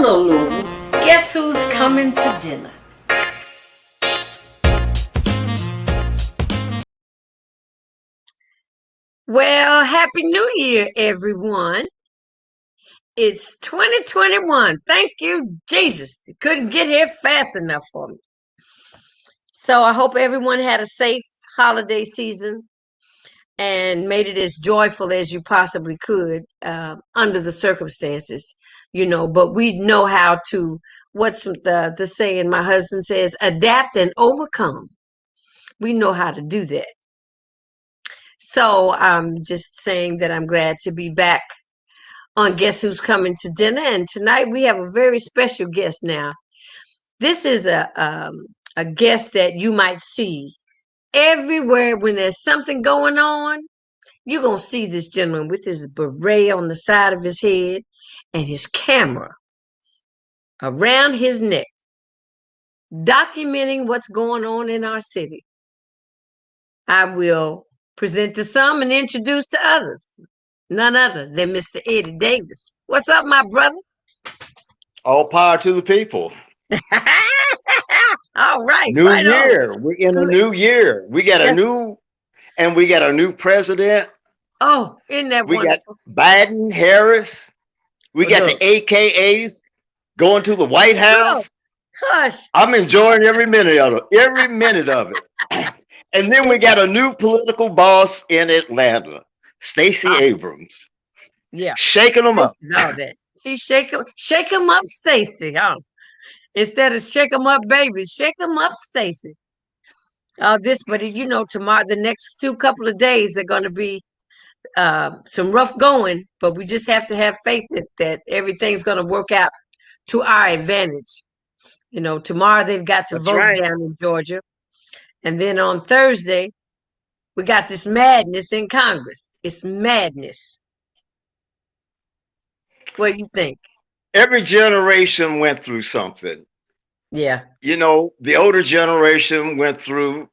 Hello, Louisville. Guess who's coming to dinner? Well, Happy New Year, everyone. It's 2021. Thank you, Jesus. You couldn't get here fast enough for me. So I hope everyone had a safe holiday season and made it as joyful as you possibly could under the circumstances, but we know how to, what's the saying my husband says, adapt and overcome. We know how to do that. So I'm just saying that I'm glad to be back on Guess Who's Coming to Dinner. And tonight we have a very special guest now. This is a guest that you might see everywhere when there's something going on. You're going to see this gentleman with his beret on the side of his head and his camera around his neck, documenting what's going on in our city. I will present to some and introduce to others. None other than Mr. Eddie Davis. What's up, my brother? All power to the people. All right. New right year. on. We're in a new year. We got a new president. Oh, isn't that We got wonderful? Biden, Harris. We got the AKAs going to the White Oh, House. hush. I'm enjoying every minute of it. Every minute of it. And then we got a new political boss in Atlanta, Stacey Abrams. Yeah. Shaking them up. All that. She's shake them up, Stacey. Oh. Instead of shake them up, baby, shake them up, Stacey. But tomorrow, the next couple of days are going to be some rough going, but we just have to have faith that everything's going to work out to our advantage. Tomorrow they've got to vote down in Georgia. And then on Thursday, we got this madness in Congress. It's madness. What do you think? Every generation went through something. Yeah. The older generation went through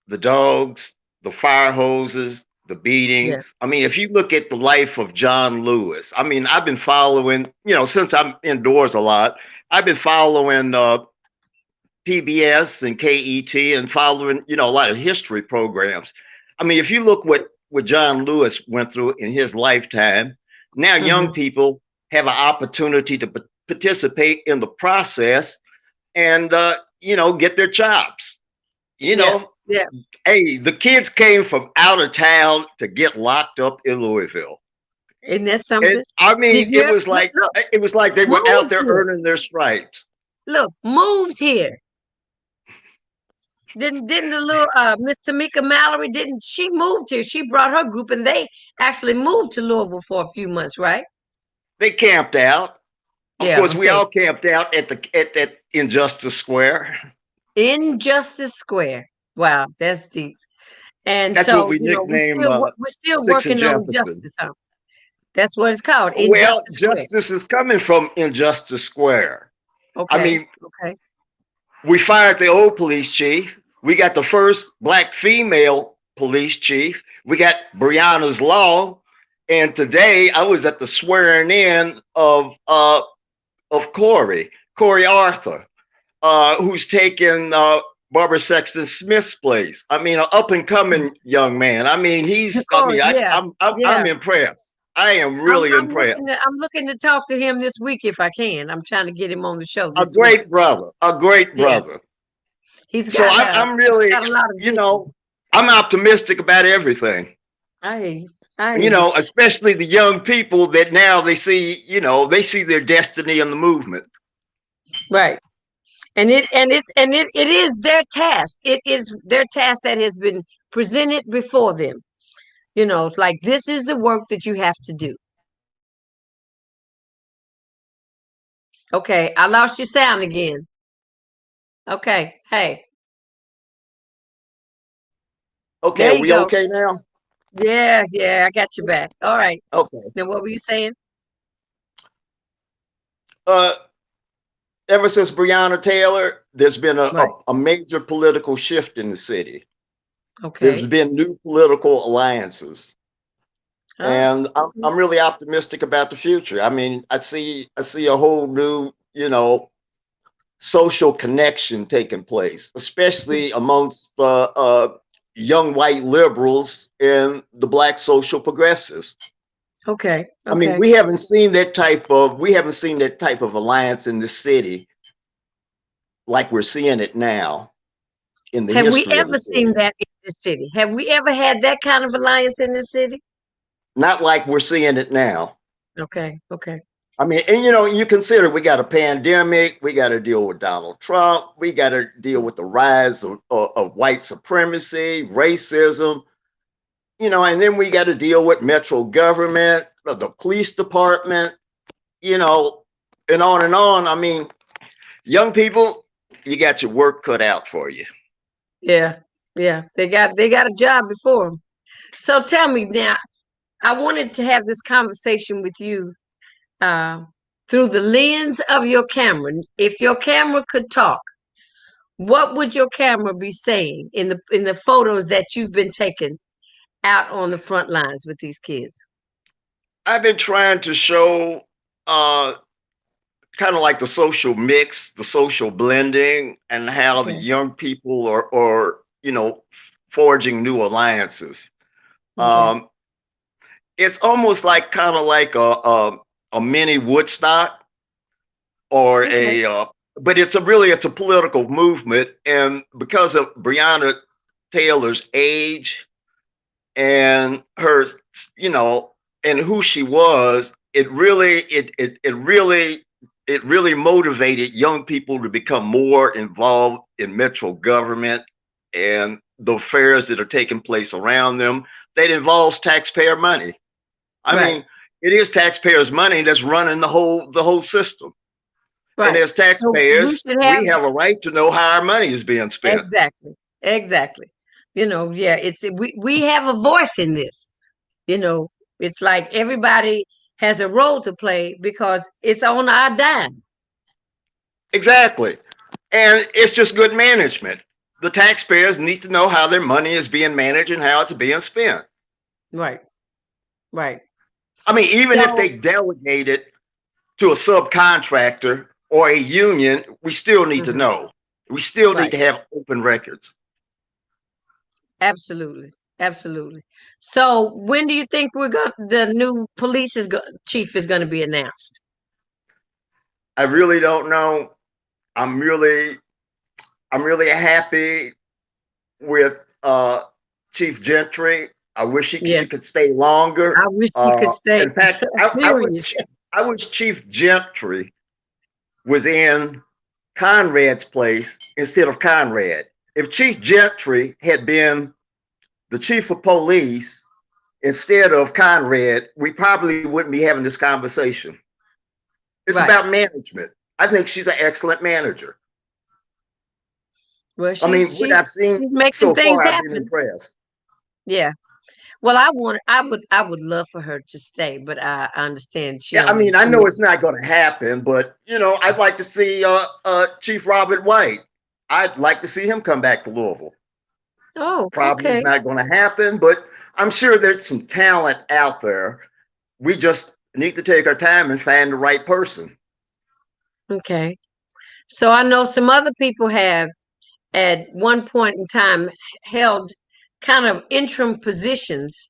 the dogs, the fire hoses, the beatings. Yeah. I mean, if you look at the life of John Lewis, I mean, I've been following, since I'm indoors a lot, I've been following PBS and KET and following, a lot of history programs. I mean, if you look what John Lewis went through in his lifetime, now young people have an opportunity to participate in the process and, get their chops. Yeah. Hey, the kids came from out of town to get locked up in Louisville. Isn't that something? It was like they were out there earning their stripes. Look, moved here. Didn't the little Miss Tamika Mallory, didn't she moved here? She brought her group and they actually moved to Louisville for a few months, right? They camped out. Of course, we all camped out at Injustice Square. Injustice Square. Wow, that's deep. And that's so, what we nicknamed we're still working on justice. Huh? That's what it's called. Injustice justice is coming from Injustice Square. Okay. I mean, we fired the old police chief. We got the first Black female police chief. We got Breonna's Law. And today I was at the swearing in of Corey Arthur, who's taken Barbara Sexton Smith's place. I mean, an up and coming young man. I mean, I'm impressed. I am really impressed. I'm looking to talk to him this week if I can. I'm trying to get him on the show. A great brother. He's got. I'm really, got a lot of I'm optimistic about everything. I hear you. Especially the young people that now they see, they see their destiny in the movement. Right. And it is their task. It is their task that has been presented before them. Like this is the work that you have to do. Okay, I lost your sound again. Okay, hey. Okay, are we okay now? Yeah, I got you back. All right. Okay. Now what were you saying? Ever since Breonna Taylor, there's been a major political shift in the city. Okay. There's been new political alliances. And I'm really optimistic about the future. I mean, I see a whole new you know, social connection taking place, especially amongst young white liberals and the black social progressives. Okay. I mean, Okay. we haven't seen that type of alliance in the city like we're seeing it now in the Have we history of the ever seen city. that in this city? Have we ever had that kind of alliance in this city? Not like we're seeing it now. Okay. Okay. I mean, and you know, you consider we got a pandemic, we got to deal with Donald Trump, we got to deal with the rise of white supremacy, racism, you know, and then we got to deal with metro government, the police department, you know, and on and on. I mean, young people, you got your work cut out for you. Yeah. Yeah. They got a job before 'em. So tell me now, I wanted to have this conversation with you uh, through the lens of your camera. If your camera could talk, what would your camera be saying in the photos that you've been taking out on the front lines with these kids? I've been trying to show uh, kind of like the social mix, the social blending, and how the Okay. young people are you know, forging new alliances. Okay. Um, it's almost like kind of like a mini Woodstock or Okay. but it's a political movement, and because of Breonna Taylor's age and her, you know, and who she was, it really motivated young people to become more involved in metro government and the affairs that are taking place around them that involves taxpayer money. I Right. mean, it is taxpayers' money that's running the whole system. And Right. as So we taxpayers, should have we have a right to know how our money is being spent. exactly. Exactly. Yeah, we have a voice in this. You know, it's like everybody has a role to play because it's on our dime. Exactly. And it's just good management. The taxpayers need to know how their money is being managed and how it's being spent. Right. Right. I mean, even if So they delegate it to a subcontractor or a union, we still need to mhm, know. We still need right. to have open records. Absolutely. Absolutely. So when do you think the new chief is going to be announced? I really don't know. I'm really I'm really happy with Chief Gentry. I wish Yeah. she could stay longer. I wish you could stay. In fact, Period. I wish Chief Gentry was in Conrad's place instead of Conrad. If Chief Gentry had been the chief of police instead of Conrad, we probably wouldn't be having this conversation. It's Right. about management. I think she's an excellent manager. Well, I mean, what I've seen she's making so things far, I've been happen. impressed. Yeah. Well, I would love for her to stay, but I understand she Yeah, I only mean, I know committed. it's not going to happen, but you know, I'd like to see Chief Robert White. I'd like to see him come back to Louisville. Oh, Probably is okay. not going to happen, but I'm sure there's some talent out there. We just need to take our time and find the right person. Okay. So I know some other people have at one point in time held kind of interim positions.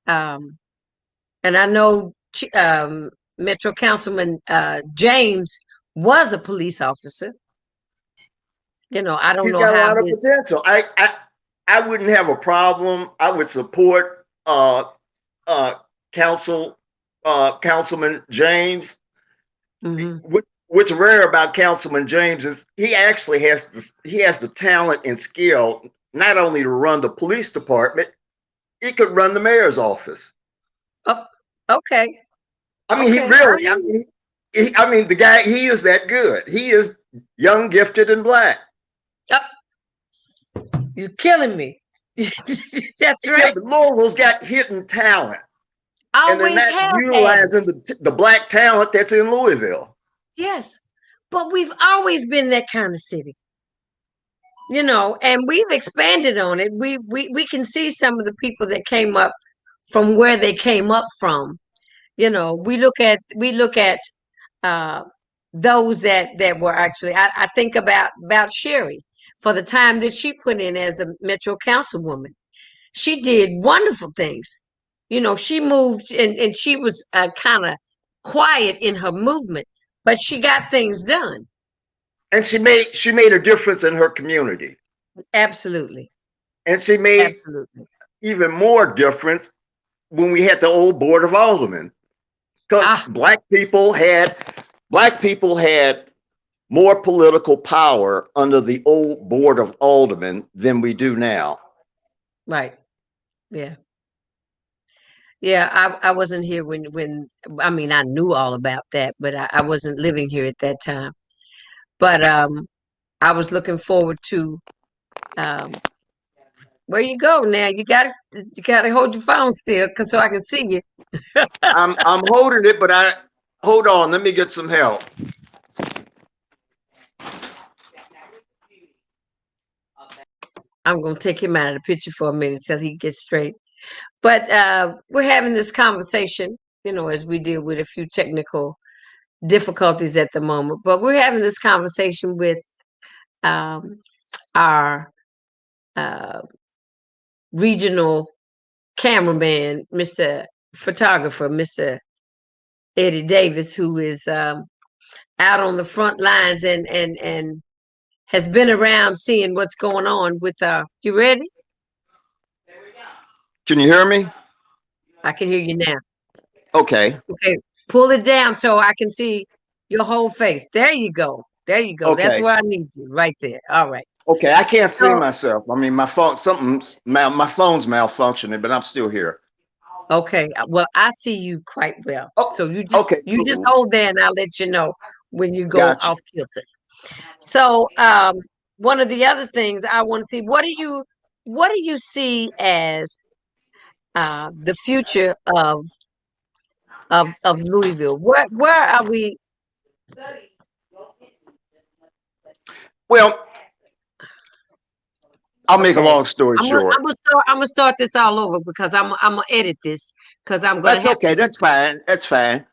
Um, and I know Metro Councilman James was a police officer. I don't He's know got a how lot of his. potential. I wouldn't have a problem. I would support uh, council Councilman James. Mhm. What's rare about Councilman James is he has the talent and skill not only to run the police department, he could run the mayor's office. Oh, okay. I mean, he Okay. I really. hear you. I mean, the guy. He is that good. He is young, gifted, and black. Oh, you're killing me. That's Yeah, right. but Louisville's got hidden talent, and they're Always not have had it. utilizing the black talent that's in Louisville. Yes. But we've always been that kind of city. And we've expanded on it. We can see some of the people that came up from where they came up from. We look at uh those that were actually, I think about Sherry for the time that she put in as a Metro Councilwoman. She did wonderful things. She moved and she was kind of quiet in her movement, but she got things done. And she made a difference in her community. Absolutely. And she made Absolutely. even more difference when we had the old Board of Aldermen. Because Ah, black people had more political power under the old Board of Aldermen than we do now. right. Yeah. Yeah, I wasn't here when I mean I knew all about that, but I wasn't living here at that time. But I was looking forward to um where you go now. You gotta hold your phone still, so I can see you. I'm holding it, but hold on, let me get some help. I'm gonna take him out of the picture for a minute till he gets straight. But we're having this conversation, as we deal with a few technical difficulties at the moment. But we're having this conversation with um, our uh, regional cameraman, Mr. Photographer, Mr. Eddie Davis, who is out on the front lines and has been around seeing what's going on with. You ready? Can you hear me? I can hear you now. Okay. Okay, pull it down so I can see your whole face. There you go. There you go. That's Okay. where I need you, right there. All right. Okay. I can't see So, myself. I mean, my phone's malfunctioning, but I'm still here. okay. Well, I see you quite well. Oh, So you just okay, you just cool. hold there, and I'll let you know when you go Gotcha. off kilter. So, one of the other things I want to see, what do you see as the future of Louisville? Where are we? Well, I'll make a Okay. long story I'm gonna short. I'm gonna start I'm gonna start this all over because I'm gonna edit this because I'm gonna That's have okay. to do. That's fine. That's fine.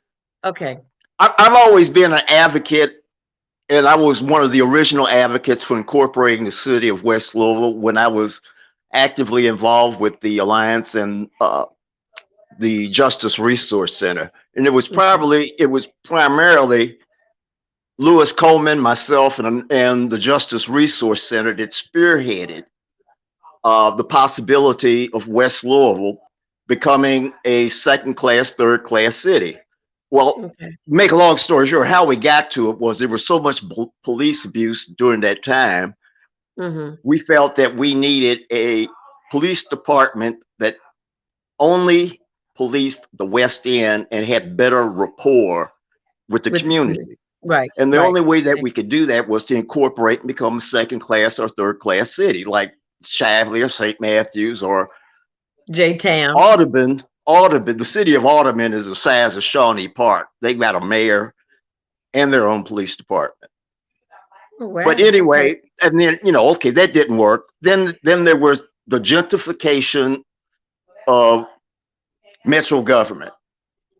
Okay. I've always been an advocate, and I was one of the original advocates for incorporating the city of West Louisville when I was actively involved with the Alliance and the Justice Resource Center. And Okay. it was primarily Lewis Coleman, myself, and the Justice Resource Center that spearheaded the possibility of West Louisville becoming a second class, third class city. Well, Okay. make a long story short, how we got to it was there was so much police abuse during that time. Mm-hmm. We felt that we needed a police department that only policed the West End and had better rapport with the With the community. community. Right. And the Right. only way that Okay. we could do that was to incorporate and become a second class or third class city, like Shively or St. Matthews or J Town. Audubon. Audubon, the city of Audubon is the size of Shawnee Park. They got a mayor and their own police department. Oh But wow. Okay. anyway, and then okay, that didn't work. Then there was the gentrification of metro government,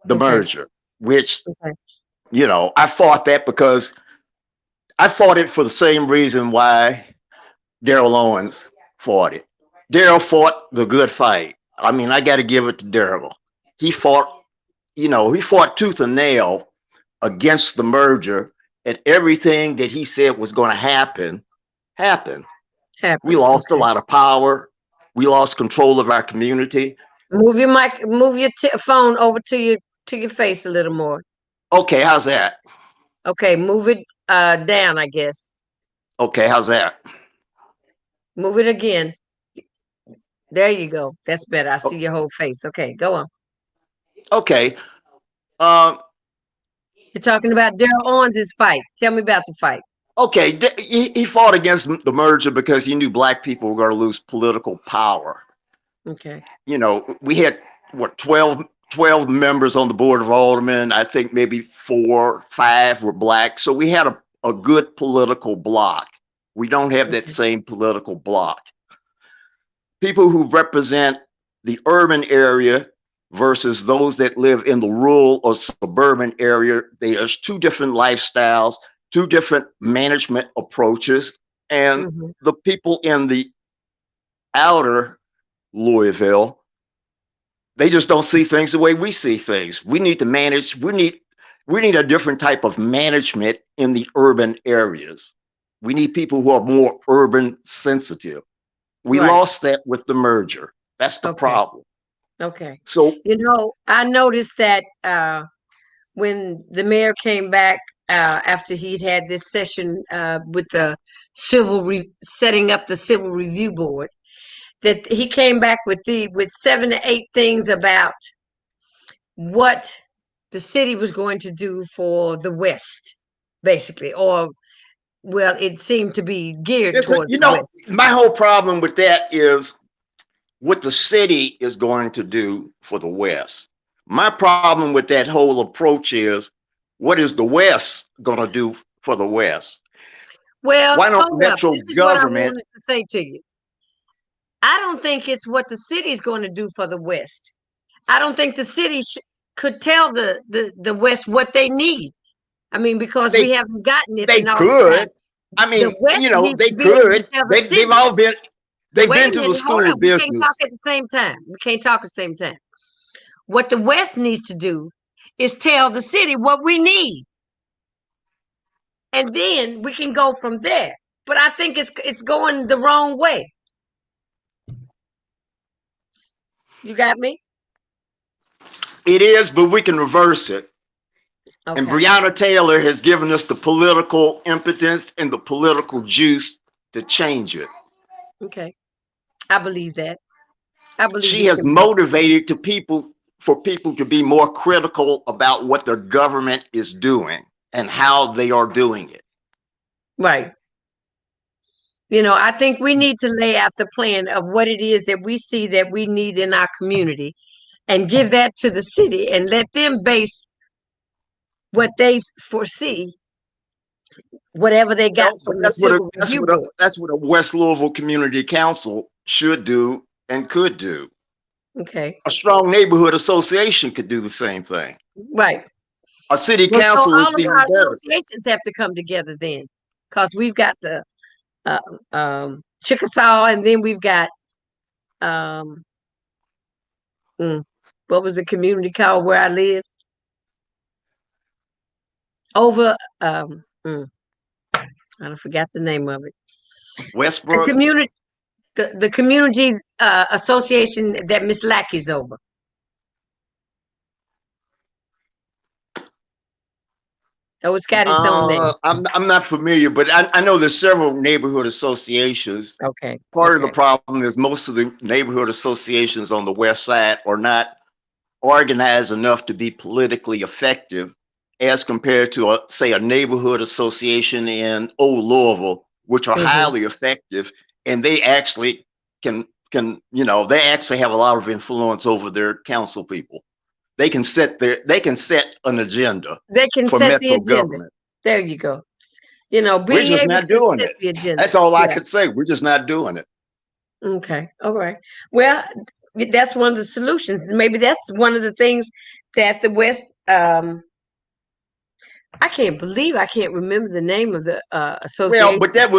the Okay. merger, which Okay. I fought that because I fought it for the same reason why Darryl Owens fought it. Darryl fought the good fight. I mean, I got to give it to Darryl. He fought, he fought tooth and nail against the merger, and everything that he said was going to happen happened. We Happened. lost a Okay. lot of power. We lost control of our community. Move your phone over to your face a little more. Okay, how's that? Okay. Move it down, I guess. Okay, how's that? Move it again. There you go. That's better. I see O- your whole face. Okay, go on. Okay. Um, You're talking about Daryl Owens' fight. Tell me about the fight. okay. He fought against the merger because he knew black people were going to lose political power. Okay. We had what 12 members on the board of aldermen. I think maybe 4, 5 were black. So we had a good political bloc. We don't have that Okay. same political bloc. People who represent the urban area versus those that live in the rural or suburban area. There's two different lifestyles, two different management approaches, and Hmm. the people in the outer Louisville, they just don't see things the way we see things. We need to manage. We need a different type of management in the urban areas. We need people who are more urban sensitive. We Right. lost that with the merger. That's the Okay. problem. Okay. So I noticed that when the mayor came back after he'd had this session with the setting up the civil review board, that he came back with 7 to 8 things about what the city was going to do for the West, basically, or well, it seemed to be geared this, toward the West. my whole problem with that is what the city is going to do for the West. My problem with that whole approach is what is the West going to do for the West? Well, Why don't hold up. metro This is what I government? wanted to say to you. I don't think it's what the city's going to do for the West. I don't think the city could tell the West what they need. I mean, because we They haven't gotten it they in all this time. could. I The mean, West needs they to be able to could. tell the They've city. all been. They've Wait been a to the minute, hold school up. of We can't talk business. at the same time. We can't talk at the same time. What the West needs to do is tell the city what we need, and then we can go from there. But I think it's going the wrong way. You got me? It is, but we can reverse it. And Okay. Breonna Taylor has given us the political impotence and the political juice to change it. Okay. I believe that. I believe She it has can be. motivated to people for people to be more critical about what their government is doing and how they are doing it. Right. I think we need to lay out the plan of what it is that we see that we need in our community and give that to the city and let them base what they foresee, whatever they got Well, but from the civil review board. that's what a West Louisville Community Council should do and could do. Okay. A strong neighborhood association could do the same thing. Right. A city Well, so council all is of even our better. associations have to come together then, because we've got the uh, Chickasaw, and then we've got um, mm, what was the community called where I live? Over, I forgot the name of it. The Westbrook. community, the community association that Miss Lackey's over. Oh, it's got its own name. I'm not familiar, but I know there's several neighborhood associations. Okay. Part of the Okay. problem is most of the neighborhood associations on the west side are not organized enough to be politically effective as compared to, say, a neighborhood association in Old Louisville, which are Hmm. highly effective, and they actually they actually have a lot of influence over their council people. They can set an agenda They can for set the metro agenda. government. There you go. We're Being just able not to doing set it. the agenda. That's all I Yeah. could say. We're just not doing it. Okay. All right. Well, that's one of the solutions. Maybe that's one of the things that the West. I can't believe I can't remember the name of the Well, association but that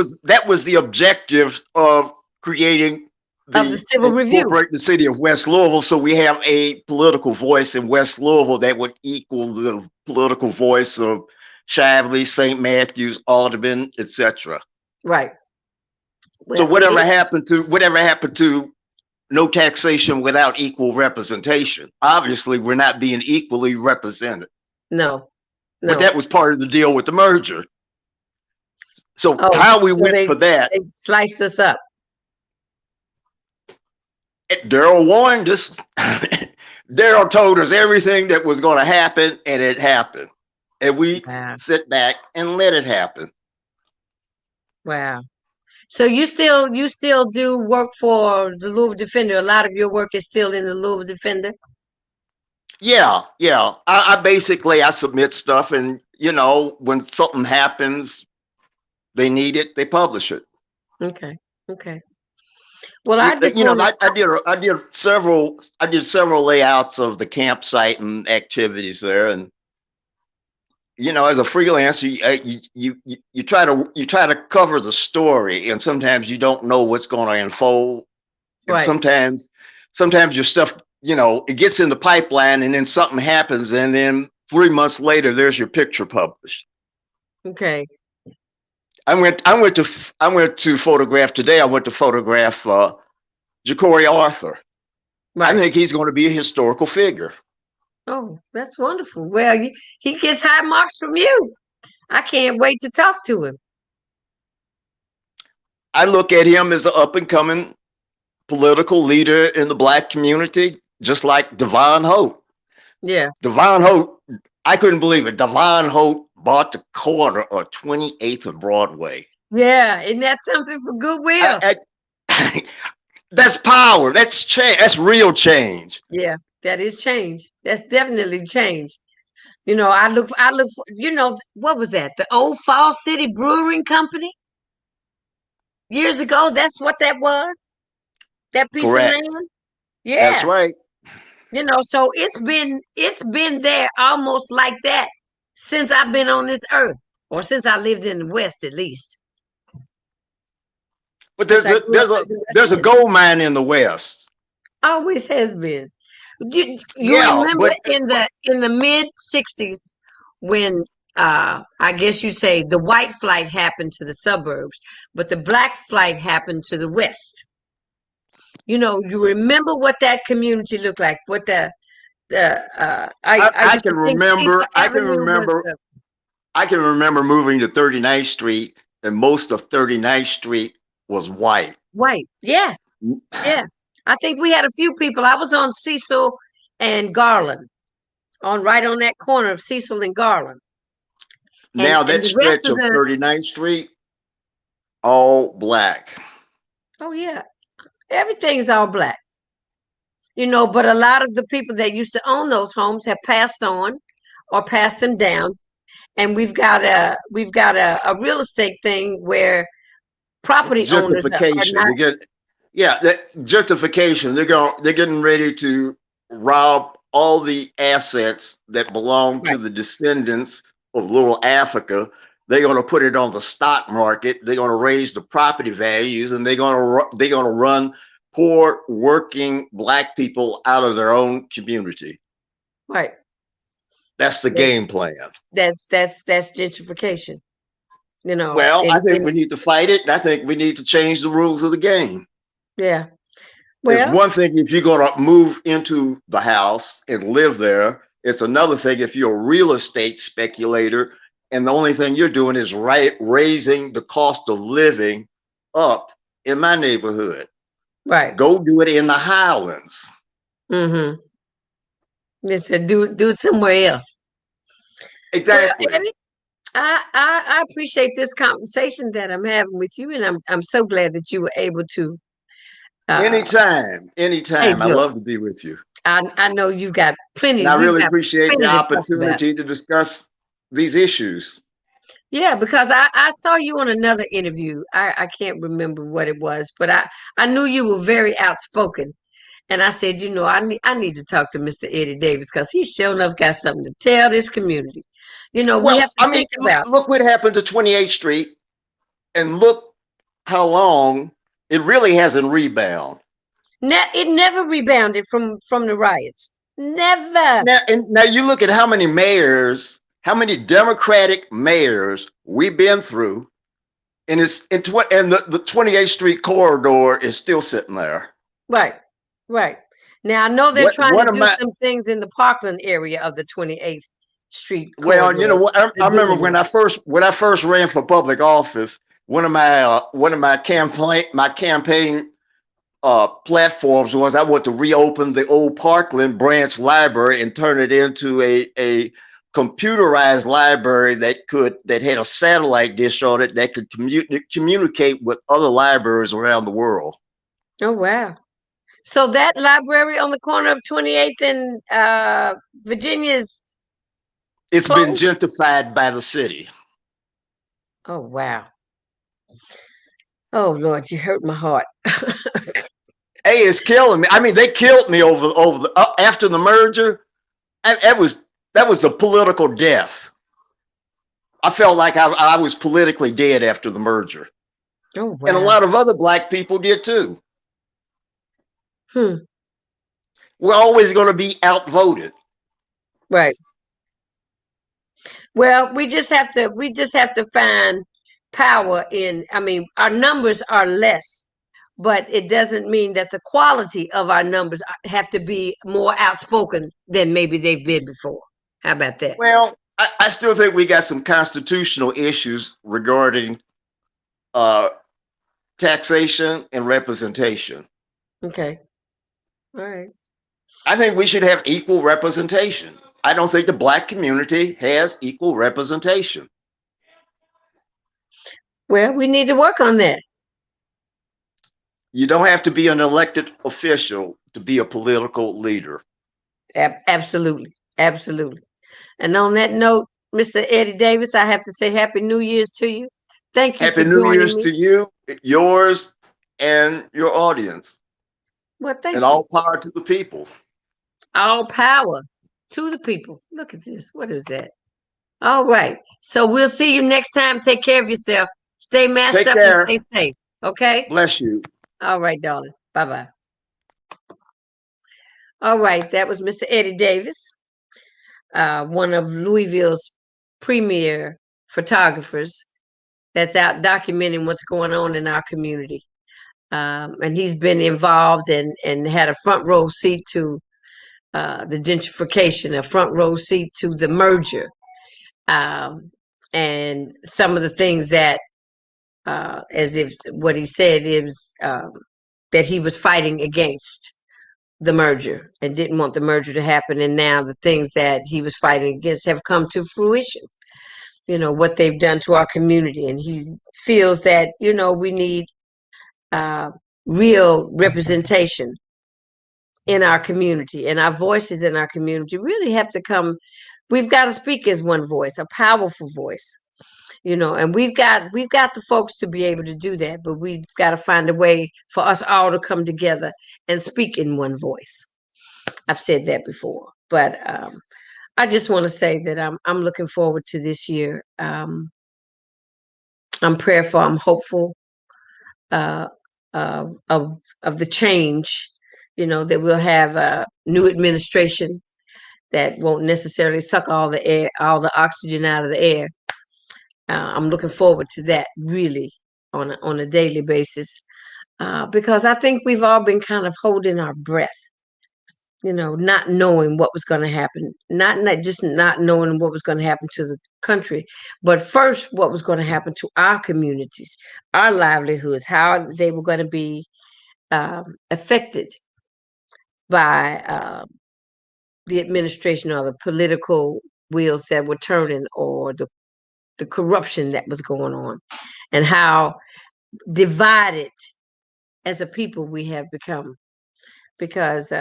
was the objective of creating of the the Civil Review. incorporate the city of West Louisville, so we have a political voice in West Louisville that would equal the political voice of Shively, St. Matthews, Audubon, etc. Right. So Well, whatever happened to no taxation without equal representation? Obviously, we're not being equally represented. no, But no. that was part of the deal with the merger. So Oh, how we so went for that, they sliced us up. Darryl warned us. Darryl told us everything that was going to happen, and it happened. And we Wow. sit back and let it happen. Wow. So you still do work for the Louisville Defender. A lot of your work is still in the Louisville Defender. Yeah, yeah. I submit stuff, and when something happens, they need it, they publish it. Okay. Okay. Well, I just You know, want to. I did several layouts of the campsite and activities there, and you know, as a freelancer, you try to cover the story, and sometimes you don't know what's going to unfold, and Right. sometimes your stuff, you know, it gets in the pipeline, and then something happens, and then 3 months later, there's your picture published. Okay. I went to photograph today. I went to photograph Ja'Cory Arthur. I Right. think he's going to be a historical figure. Oh, that's wonderful. Well, he gets high marks from you. I can't wait to talk to him. I look at him as an up and coming political leader in the black community, just like Devon Hope. Yeah. Devon Hope, I couldn't believe it. Devon Hope bought the corner of 28th and Broadway. Yeah. Isn't that something for goodwill? That's power. That's change. That's real change. Yeah. That is change. That's definitely change. I look for, what was that? The old Fall City Brewing Company? Years ago, that's what that was. That piece of Correct. land. That's Yeah. right. So it's been there almost like that since I've been on this earth, or since I lived in the West, at least. But Since I grew up in the West there's a End. gold mine in the West. Always has been. You Yeah, remember but in the mid 60s, when I guess you'd say the white flight happened to the suburbs, but the black flight happened to the West. You remember what that community looked like? What I I used to can think Cecil remember. Avenue was the I can remember moving to 39th Street, and most of 39th Street was white. white. Yeah, yeah. I think we had a few people. I was on Cecil and Garland, right on that corner of Cecil and Garland. And Now that the rest stretch of of the 39th Street, all black. oh yeah, everything's all black. But a lot of the people that used to own those homes have passed on or passed them down. And we've got a real estate thing where property owners are Gentrification. not They get Yeah, that gentrification. They're getting ready to rob all the assets that belong to right, the descendants of little Africa. They're going to put it on the stock market. They're going to raise the property values, and they're going to run poor working black people out of their own community. right. That's the That- game plan. that's gentrification. Well, I think And we need to fight it. And I think we need to change the rules of the game. yeah. It's Well, one thing if you're going to move into the house and live there. It's another thing if you're a real estate speculator and the only thing you're doing is raising the cost of living up in my neighborhood. right. Go do it in the Highlands. Mm-hmm. Listen, do it somewhere else. Well, Exactly. Eddie, I appreciate this conversation that I'm having with you, and I'm so glad that you were able to. Uh, Anytime, hey, anytime. I look, love to be with you. I know you've got plenty. And I We've really got appreciate the plenty to talk about. opportunity to discuss these issues. Yeah, because I saw you on another interview. I can't remember what it was, but I knew you were very outspoken. And I said, I need to talk to Mr. Eddie Davis because he sure enough got something to tell this community. We Well, have to I mean, think about. look what happened to 28th Street and look how long it really hasn't rebound. It never rebounded from the riots. Never. Now you look at how many mayors, how many Democratic mayors we've been through, and the 28th Street corridor is still sitting there. Right, right. Now I know they're What trying to one of do my some things in the Parkland area of the 28th Street Well, you know corridor. what? They're I remember doing it. when I first ran for public office. One of my campaign platforms was I want to reopen the old Parkland branch library and turn it into a computerized library that had a satellite dish on it that could communicate with other libraries around the world. Oh wow. So that library on the corner of 28th and Virginia is It's been closed? gentrified by the city. Oh wow. Oh Lord, you hurt my heart. Hey, it's killing me. I mean, they killed me after the merger. And that was a political death. I felt like I was politically dead after the merger, Oh and a wow. lot of other black people did too. Hmm. We're always going to be outvoted. Right. Well, we just have to find power in. I mean, our numbers are less, but it doesn't mean that the quality of our numbers have to be more outspoken than maybe they've been before. How about that? Well, I still think we got some constitutional issues regarding uh, taxation and representation. Okay. All right. I think we should have equal representation. I don't think the black community has equal representation. Well, we need to work on that. You don't have to be an elected official to be a political leader. Absolutely. Absolutely. And on that note, Mr. Eddie Davis, I have to say Happy New Year's to you. Thank you for Happy New joining Year's me. to you, yours, and your audience, Well, and thank you. all power to the people. All power to the people. Look at this. What is that? All right. So we'll see you next time. Take care of yourself. Stay masked Take up and care. stay safe. Okay? Bless you. All right, darling. Bye bye. All right. That was Mr. Eddie Davis, one of Louisville's premier photographers that's out documenting what's going on in our community. And he's been involved and had a front row seat to the gentrification, a front row seat to the merger, um, and some of the things that, as if what he said is that he was fighting against the merger and didn't want the merger to happen. And now the things that he was fighting against have come to fruition. You know, what they've done to our community. And he feels that, we need uh, real representation in our community, and our voices in our community really have to come. We've got to speak as one voice, a powerful voice, and we've got the folks to be able to do that, but we've got to find a way for us all to come together and speak in one voice. I've said that before, but I just want to say that I'm looking forward to this year. I'm prayerful, I'm hopeful, uh, of the change, that we'll have a new administration that won't necessarily suck all the air, all the oxygen out of the air. I'm looking forward to that really on a daily basis, because I think we've all been kind of holding our breath, not knowing what was going to happen, not just not knowing what was going to happen to the country, but first what was going to happen to our communities, our livelihoods, how they were going to be affected by the administration or the political wheels that were turning, or the corruption that was going on, and how divided as a people we have become, because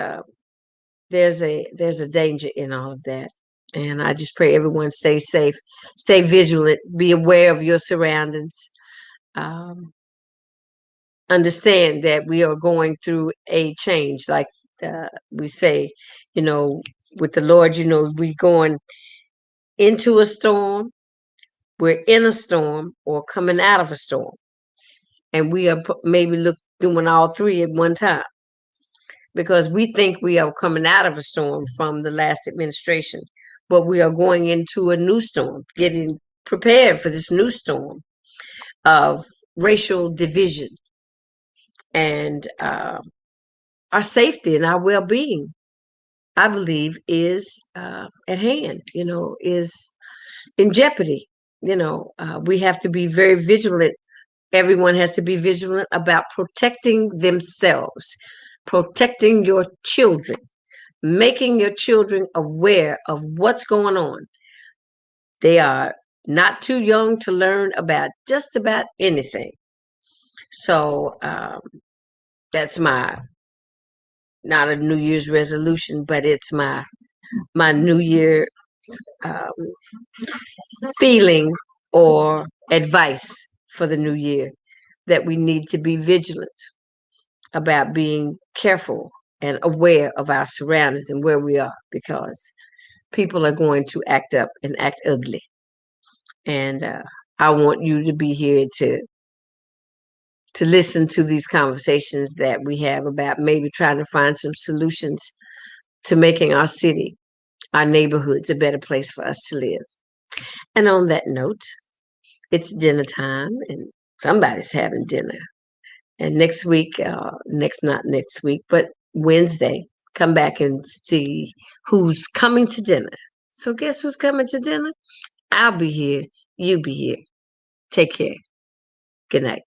there's a danger in all of that. And I just pray everyone stay safe, stay vigilant, be aware of your surroundings. um, Understand that we are going through a change, like we say, you know with the Lord, we're going into a storm, we're in a storm, or coming out of a storm, and we are maybe doing all three at one time, because we think we are coming out of a storm from the last administration, but we are going into a new storm, getting prepared for this new storm of racial division, and our safety and our well-being, I believe, is at hand, is in jeopardy. We have to be very vigilant. Everyone has to be vigilant about protecting themselves, protecting your children, making your children aware of what's going on. They are not too young to learn about just about anything. So that's my not a New Year's resolution, but it's my New Year um, feeling or advice for the new year, that we need to be vigilant about being careful and aware of our surroundings and where we are, because people are going to act up and act ugly. And I want you to be here to listen to these conversations that we have about maybe trying to find some solutions to making our city, our neighborhoods, a better place for us to live. And on that note, it's dinner time and somebody's having dinner. And next week, not next week, but Wednesday, come back and see who's coming to dinner. So guess who's coming to dinner? I'll be here. You be here. Take care. Good night.